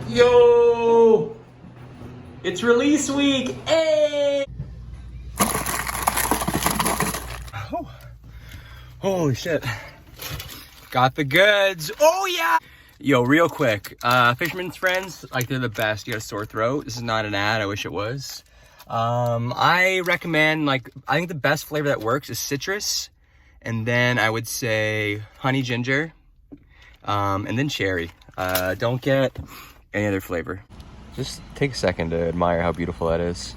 Yo! It's release week! Hey! Oh. Holy shit. Got the goods. Oh yeah! Yo, real quick. Fisherman's Friends, like they're the best. You got a sore throat. This is not an ad, I wish it was. I recommend, like, I think the best flavor that works is citrus. And then I would say honey ginger. And then cherry. Don't get any other flavor. Just take a second to admire how beautiful that is.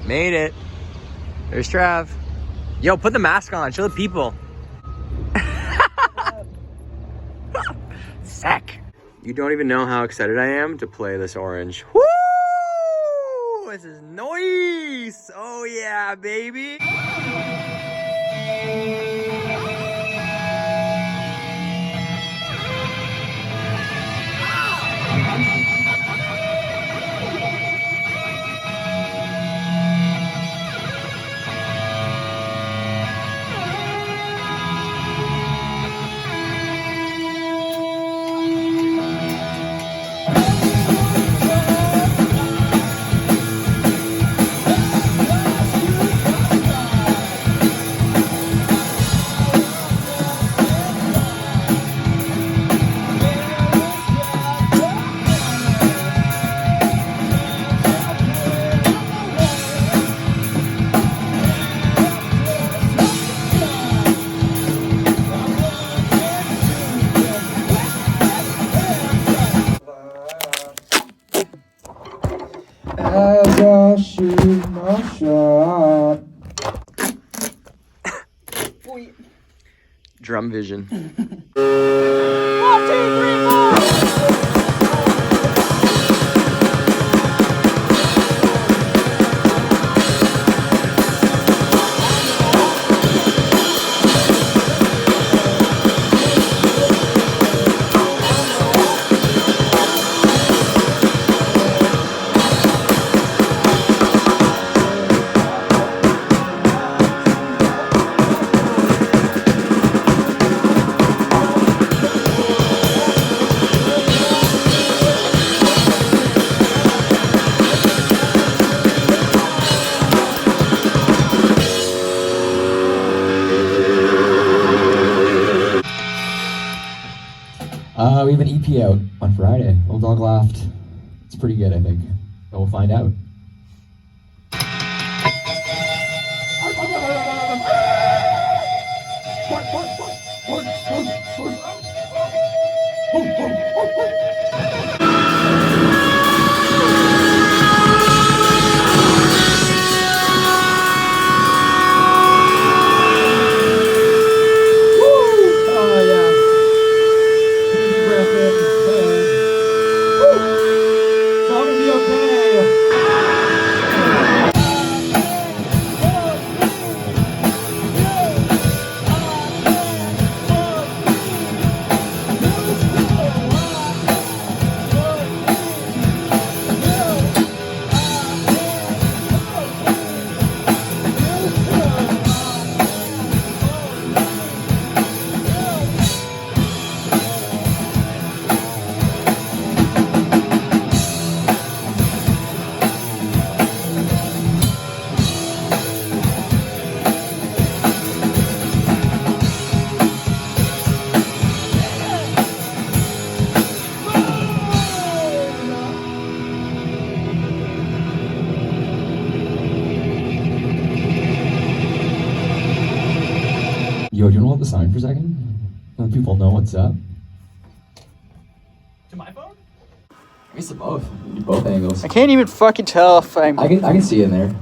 Made it. There's Trav. Yo, put the mask on. Show the people. Sick. You don't even know how excited I am to play this orange. Woo! This is nice. Oh yeah, baby. As I shoot my shot. Drum vision. 1, 2, 3, 4. We have an EP out on Friday. Little Dog Laughed. It's pretty good, I think. But we'll find out. Yo, do you want to hold the sign for a second? Let people know what's up. To my phone? I guess both. Both angles. I can't even fucking tell if I'm... I can see in there.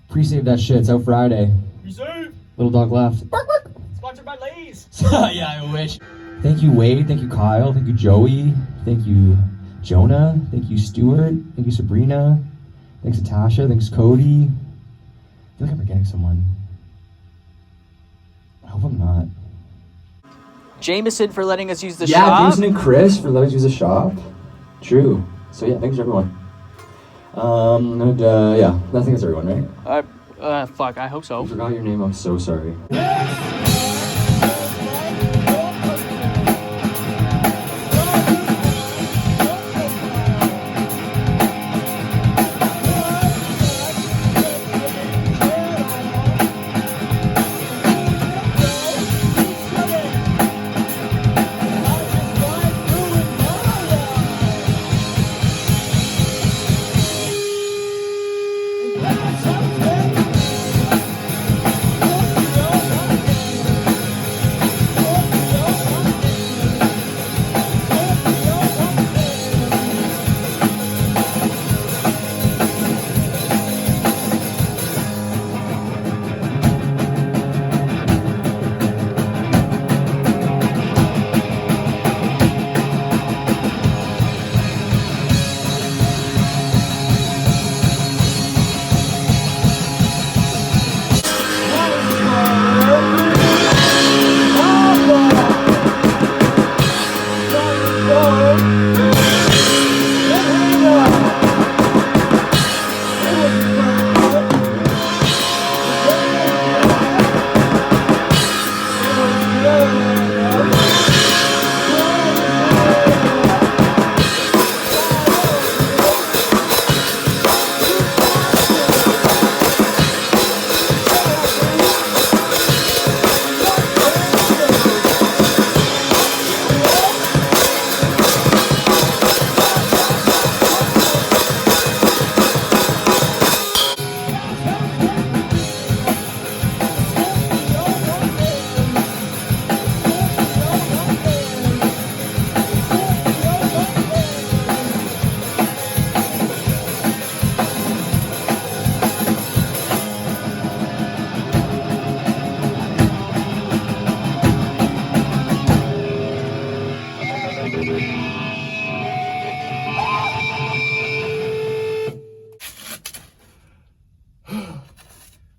Pre-save that shit. It's out Friday. Reserve! Little Dog Left. Bark, bark. Sponsored by Lay's. Yeah, I wish. Thank you, Wade. Thank you, Kyle. Thank you, Joey. Thank you, Jonah. Thank you, Stuart. Thank you, Sabrina. Thanks, Natasha. Thanks, Cody. I feel like I'm forgetting someone. I hope I'm not. Jameson for letting us use the Yeah, shop. Jameson and Chris for letting us use the shop. True. So yeah, thanks everyone. Yeah, I think that's everyone, right? Fuck, I hope so. I forgot your name, I'm so sorry.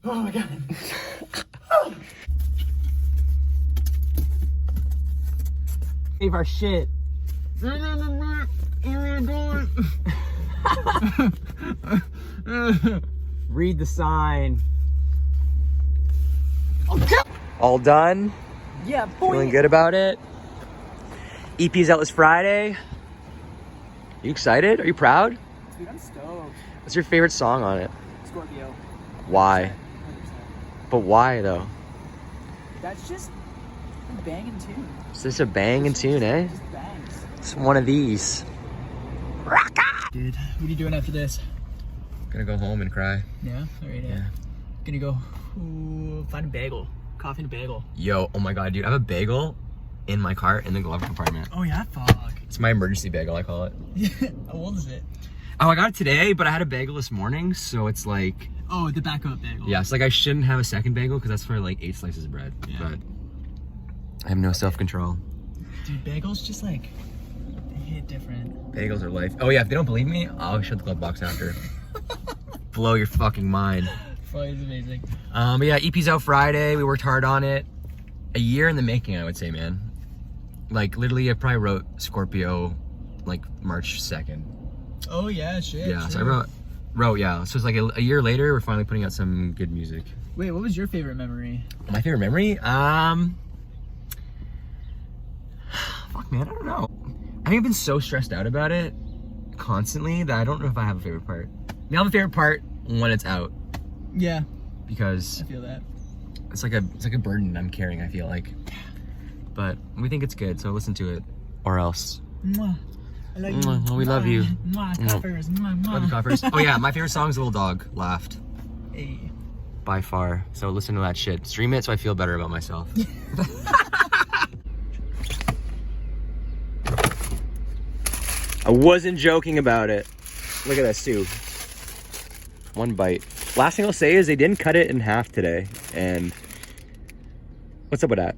Oh my god. Save our shit. Read the sign. All done. Yeah, boy. Feeling good about it. EP's out this Friday. You excited? Are you proud? Dude, I'm stoked. What's your favorite song on it? Scorpio. Why? 100%. But why though? That's just a banging tune. Is this a banging tune, eh? Just bangs. It's one of these. Dude, what are you doing after this? Gonna go home and cry. Yeah? Alright, Yeah. Gonna go find a bagel. Coffee and a bagel. Yo, oh my god, dude, I have a bagel in my car in the glove compartment. Oh yeah? Fuck. It's my emergency bagel, I call it. How old is it? Oh, I got it today, but I had a bagel this morning, so it's like, Oh, the backup bagel. yeah, it's like I shouldn't have a second bagel because that's for like 8 slices of bread. Yeah. But I have no self-control. Dude, bagels just like, they hit different. Bagels are life. Oh yeah, if they don't believe me, I'll shut the glove box after. Blow your fucking mind. Fuck, it's amazing. But yeah, EP's out Friday. We worked hard on it. A year in the making, I would say, man. Like literally, I probably wrote Scorpio like March 2nd. Oh yeah, shit. Yeah, so I true. wrote, yeah. So it's like a year later, we're finally putting out some good music. Wait, what was your favorite memory? My favorite memory? Fuck man, I don't know. I think I've been so stressed out about it constantly that I don't know if I have a favorite part. I mean, I have a favorite part when it's out Yeah, because I feel that. it's like a burden I'm carrying, I feel like. But we think it's good, so listen to it. Or else. Mwah. I love you. Mwah. We love you. Mwah, coppers. Mwah, mwah. Love you, coppers. Oh yeah, my favorite song is Little Dog, Laughed. Hey. By far. So listen to that shit. Stream it so I feel better about myself. I wasn't joking about it. Look at this too. One bite. Last thing I'll say is they didn't cut it in half today. And what's up with that?